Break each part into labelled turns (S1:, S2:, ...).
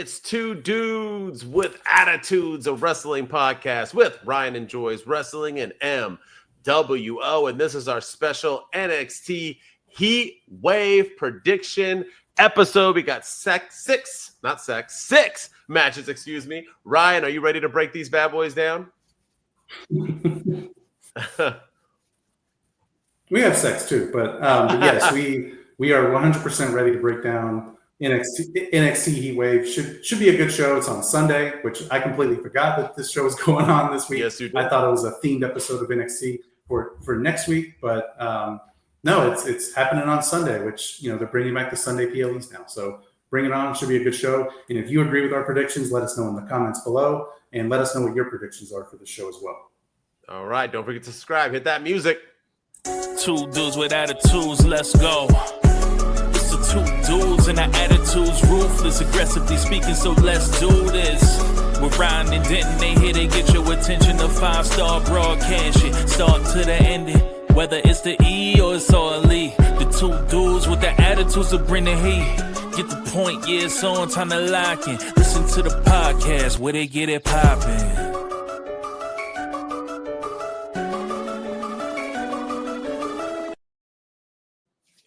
S1: It's Two Dudes with Attitudes, a wrestling podcast with Ryan Enjoys Wrestling and MWO. And this is our special NXT Heatwave prediction episode. We got six matches, excuse me. Ryan, are you ready to break these bad boys down?
S2: We have sex too, but yes, we are 100% ready to break down NXT Heatwave. Should be a good show. It's on Sunday, which I completely forgot that this show is going on this week.
S1: Yes, you did.
S2: I thought it was a themed episode of NXT for next week, but no, it's happening on Sunday, which they're bringing back the Sunday PLEs now. So bring it on. Should be a good show. And if you agree with our predictions, let us know in the comments below, and let us know what your predictions are for the show as well.
S1: All right, don't forget to subscribe. Hit that music.
S3: Two dudes with attitudes, let's go. It's the two dudes and our attitudes, ruthless, aggressively speaking, so let's do this. We're Ryan and Denton, they here to get your attention. A 5-star broadcast shit, start to the ending. Whether it's the E or it's all E. The two dudes with the attitudes that bring the heat. Get the point, yeah, it's on, time to lock in. Listen to the podcast where they get it poppin'.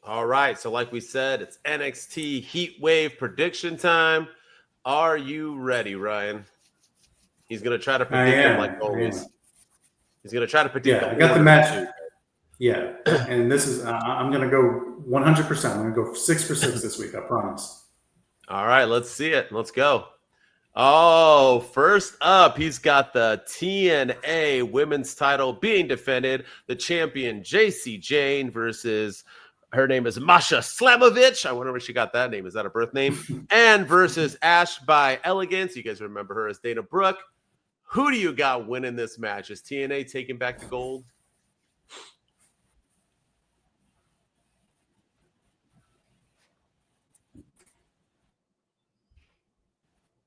S1: All right, so like we said, it's NXT Heatwave prediction time. Are you ready, Ryan? He's going to try to predict them like always. He's going to try to predict them.
S2: I got the match. Yeah, and this is, I'm going to go 100%. I'm going to go 6 for 6 this week, I promise.
S1: All right, let's see it. Let's go. Oh, first up, he's got the TNA women's title being defended. The champion, Jacy Jayne, versus... her name is Masha Slamovich. I wonder where she got that name. Is that a birth name? And versus Ash by Elegance. You guys remember her as Dana Brooke. Who do you got winning this match? Is TNA taking back the gold?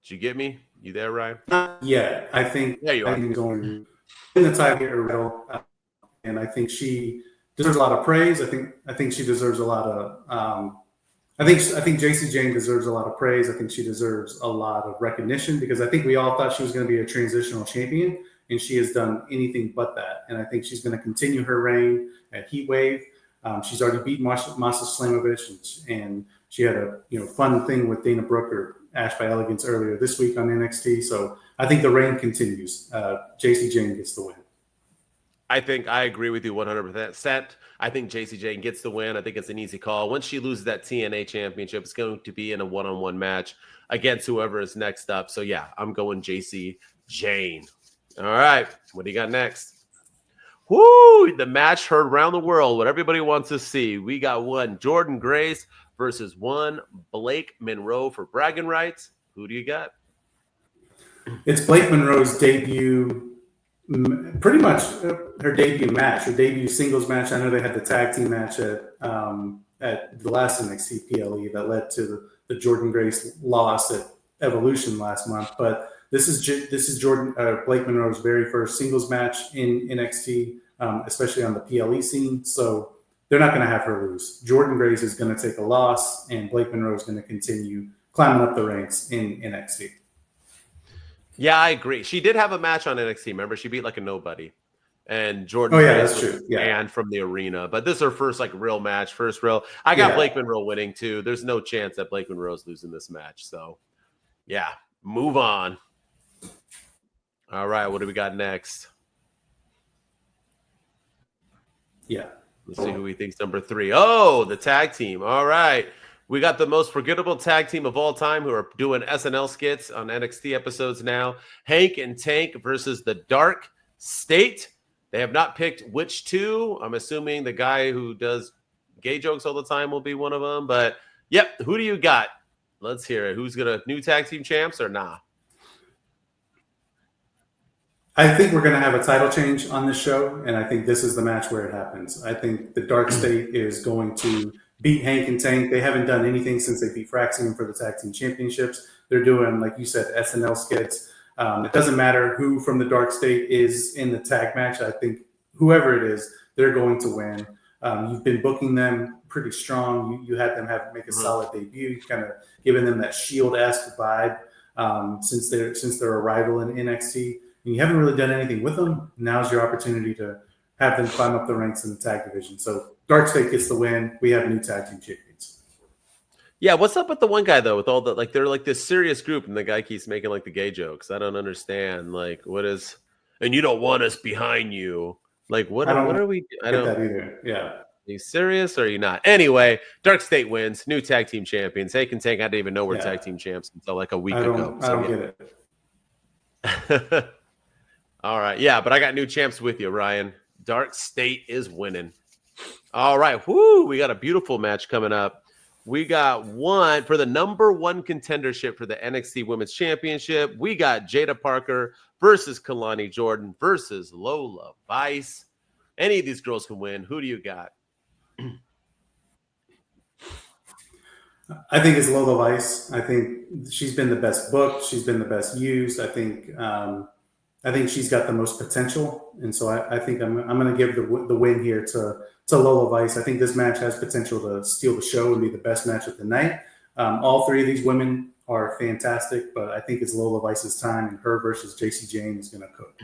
S1: Did you get me? You there, Ryan?
S2: Yeah, I think.
S1: There you are.
S2: I'm going in the title, and I think she deserves a lot of praise. I think she deserves a lot of. I think Jacy Jayne deserves a lot of praise. I think she deserves a lot of recognition because I think we all thought she was going to be a transitional champion, and she has done anything but that. And I think she's going to continue her reign at Heatwave. She's already beat Masha Slamovich, and she had a fun thing with Dana Brooke or Ash by Elegance earlier this week on NXT. So I think the reign continues. Jacy Jayne gets the win.
S1: I think I agree with you 100%. I think Jacy Jayne gets the win. I think it's an easy call. Once she loses that TNA championship, it's going to be in a one-on-one match against whoever is next up. So, yeah, I'm going Jacy Jayne. All right, what do you got next? Woo! The match heard around the world, what everybody wants to see. We got one Jordynne Grace versus one Blake Monroe for bragging rights. Who do you got?
S2: It's Blake Monroe's debut. Pretty much her debut match, her debut singles match. I know they had the tag team match at the last NXT PLE that led to the Jordynne Grace loss at Evolution last month. But this is Blake Monroe's very first singles match in NXT, especially on the PLE scene. So they're not going to have her lose. Jordynne Grace is going to take a loss, and Blake Monroe is going to continue climbing up the ranks in NXT.
S1: Yeah, I agree. She did have a match on NXT. Remember, she beat like a nobody, and Jordynne.
S2: Oh yeah, that's true. Yeah,
S1: and from the arena, but this is her first real match, first real. I got Blake Monroe winning too. There's no chance that Blake Monroe's losing this match. So, yeah, move on. All right, what do we got next?
S2: Yeah,
S1: let's see who we think's number 3. Oh, the tag team. All right. We got the most forgettable tag team of all time who are doing SNL skits on NXT episodes now. Hank and Tank versus the DarkState. They have not picked which two. I'm assuming the guy who does gay jokes all the time will be one of them. But, yep, who do you got? Let's hear it. Who's going to new tag team champs or nah?
S2: I think we're going to have a title change on this show, and I think this is the match where it happens. I think the DarkState is going to beat Hank and Tank. They haven't done anything since they beat Fraxium for the tag team championships. They're doing, like you said, SNL skits. It doesn't matter who from the DarkState is in the tag match. I think whoever it is, they're going to win. You've been booking them pretty strong. You had them make a solid debut, kind of giving them that Shield-esque vibe. since their arrival in NXT. And you haven't really done anything with them. Now's your opportunity to have them climb up the ranks in the tag division. So DarkState gets the win. We have new tag team champions.
S1: Yeah, what's up with the one guy though? With all the they're like this serious group, and the guy keeps making like the gay jokes. I don't understand. Like, what is? And you don't want us behind you. Like, what are we? I don't
S2: get that either. Yeah.
S1: Are you serious or are you not? Anyway, DarkState wins. New tag team champions. Hey, can take. I didn't even know we're tag team champs until like a week ago.
S2: I don't get
S1: it. All right, yeah, but I got new champs with you, Ryan. DarkState is winning. All right, whoo! We got a beautiful match coming up. We got one for the number one contendership for the NXT Women's Championship. We got Jaida Parker versus Kelani Jordynne versus Lola Vice. Any of these girls can win. Who do you got?
S2: I think it's Lola Vice. I think she's been the best booked. She's been the best used. I think she's got the most potential, and so I think I'm going to give the win here to Lola Vice. I think this match has potential to steal the show and be the best match of the night. All three of these women are fantastic, but I think it's Lola Vice's time, and her versus Jacy Jayne is going to cook.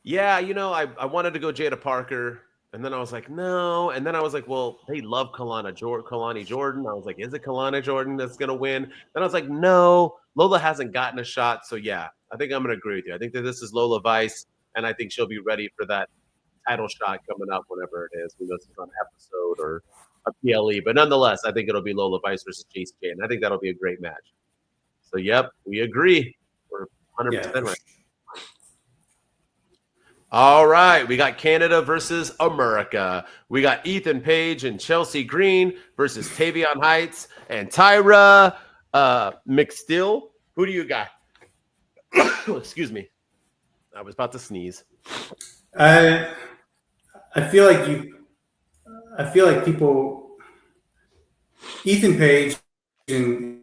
S1: Yeah, I wanted to go Jaida Parker, and then I was like, no. And then I was like, well, they love Kelani Jordynne. I was like, is it Kelani Jordynne that's going to win? Then I was like, no, Lola hasn't gotten a shot. So, yeah, I think I'm going to agree with you. I think that this is Lola Vice, and I think she'll be ready for that title shot coming up whenever it is. We know it's on an episode or a PLE. But nonetheless, I think it'll be Lola Vice versus Jacy Jayne. I think that'll be a great match. So, yep, we agree. We're 100% right. All right, we got Canada versus America. We got Ethan Page and Chelsea Green versus Tavion Heights and Tyra McSteele. Who do you got? Excuse me. I was about to sneeze.
S2: I feel like people Ethan Page and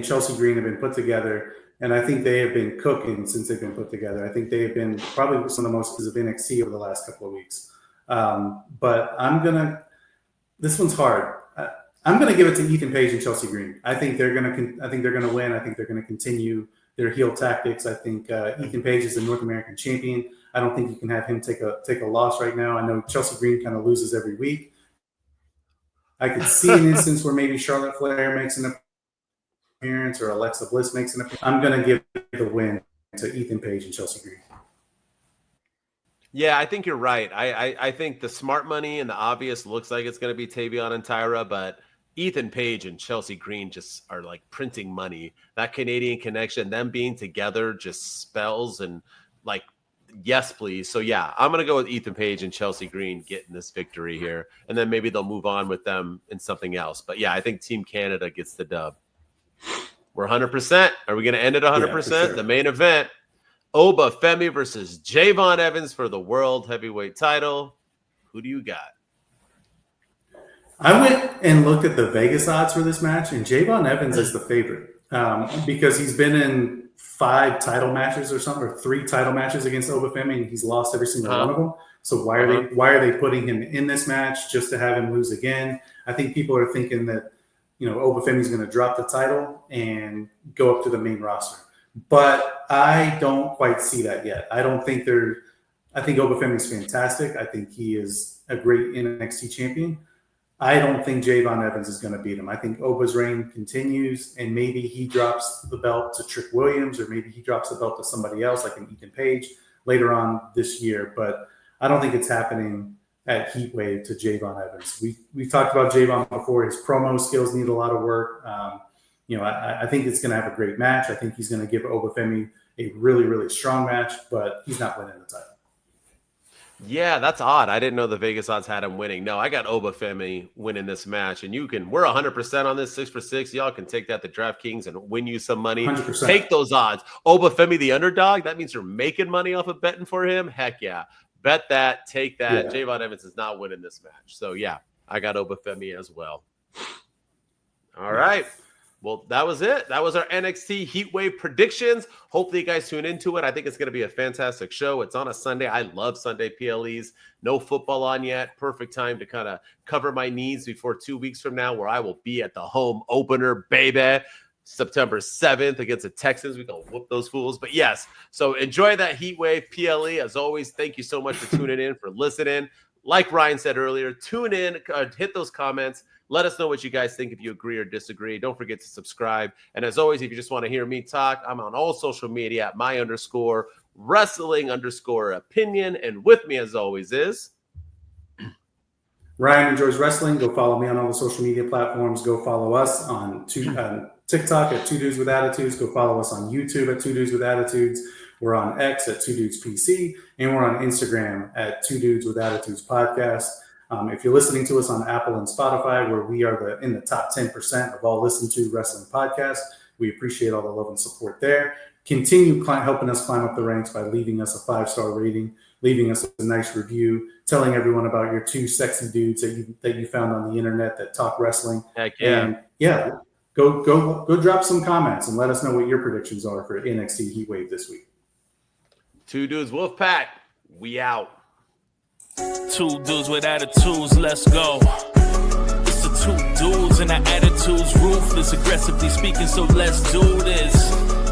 S2: Chelsea Green have been put together. And I think they have been cooking since they've been put together. I think they have been probably some of the most of NXT over the last couple of weeks. But this one's hard. I'm gonna give it to Ethan Page and Chelsea Green. I think they're gonna win. I think they're gonna continue their heel tactics. I think Ethan Page is the North American champion. I don't think you can have him take a loss right now. I know Chelsea Green kind of loses every week. I could see an instance where maybe Charlotte Flair makes an appearance or Alexa Bliss makes an appearance. I'm going to give the win to Ethan Page and Chelsea Green.
S1: Yeah, I think you're right. I think the smart money and the obvious looks like it's going to be Tavion and Tyra, but Ethan Page and Chelsea Green just are like printing money. That Canadian connection, them being together just spells and like, yes, please. So yeah, I'm going to go with Ethan Page and Chelsea Green getting this victory here. And then maybe they'll move on with them in something else. But yeah, I think Team Canada gets the dub. We're 100%. Are we going to end at 100%? Yeah, sure. The main event, Oba Femi versus Javon Evans for the World Heavyweight title. Who do you got?
S2: I went and looked at the Vegas odds for this match, and Javon Evans is the favorite because he's been in 5 title matches or something, or 3 title matches against Oba Femi, and he's lost every single one of them. So why are they putting him in this match just to have him lose again? I think people are thinking that Oba Femi's going to drop the title and go up to the main roster. But I don't quite see that yet. I think Oba Femi's fantastic. I think he is a great NXT champion. I don't think Javon Evans is going to beat him. I think Oba's reign continues, and maybe he drops the belt to Trick Williams, or maybe he drops the belt to somebody else like an Ethan Page later on this year. But I don't think it's happening at Heatwave to Javon Evans. We've talked about Javon before. His promo skills need a lot of work. I think it's going to have a great match. I think he's going to give Oba Femi a really, really strong match, but he's not winning the title.
S1: Yeah, that's odd. I didn't know the Vegas odds had him winning. No, I got Oba Femi winning this match, and we're 100% on this 6 for 6. Y'all can take that to DraftKings and win you some money.
S2: 100%.
S1: Take those odds. Oba Femi, the underdog. That means you're making money off of betting for him. Heck yeah. Bet that, take that. Yeah. Javon Evans is not winning this match. So, yeah, I got Oba Femi as well. All right. Well, that was it. That was our NXT Heatwave predictions. Hopefully you guys tune into it. I think it's going to be a fantastic show. It's on a Sunday. I love Sunday PLEs. No football on yet. Perfect time to kind of cover my needs before 2 weeks from now, where I will be at the home opener, baby. September 7th against the Texans. We're going to whoop those fools. But yes, so enjoy that Heatwave PLE. As always, thank you so much for tuning in, for listening. Like Ryan said earlier, tune in, hit those comments. Let us know what you guys think, if you agree or disagree. Don't forget to subscribe. And as always, if you just want to hear me talk, I'm on all social media at my_wrestling_opinion. And with me, as always, is
S2: Ryan enjoys wrestling. Go follow me on all the social media platforms. Go follow us on TikTok at 2 Dudes with Attitudes. Go follow us on YouTube at 2 Dudes with Attitudes. We're on X at 2 Dudes PC. And we're on Instagram at 2 Dudes with Attitudes Podcast. If you're listening to us on Apple and Spotify, where we are in the top 10% of all listened to wrestling podcasts, we appreciate all the love and support there. Continue helping us climb up the ranks by leaving us a 5-star rating, leaving us a nice review, telling everyone about your 2 sexy dudes that you found on the internet that talk wrestling.
S1: Heck yeah.
S2: And yeah, go drop some comments and let us know what your predictions are for NXT Heatwave this week.
S1: 2 Dudes Wolfpack. We out.
S3: 2 dudes with attitudes, let's go. It's the 2 dudes and our attitudes, ruthless, aggressively speaking, so let's do this.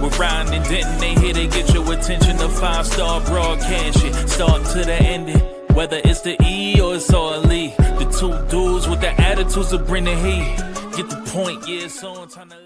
S3: We're Ryan and Denton, they here to get your attention. A 5-star broadcast, shit, start to the ending. Whether it's the E or it's all E, the 2 dudes with the attitudes will bring the heat. Get the point, yeah, it's on time to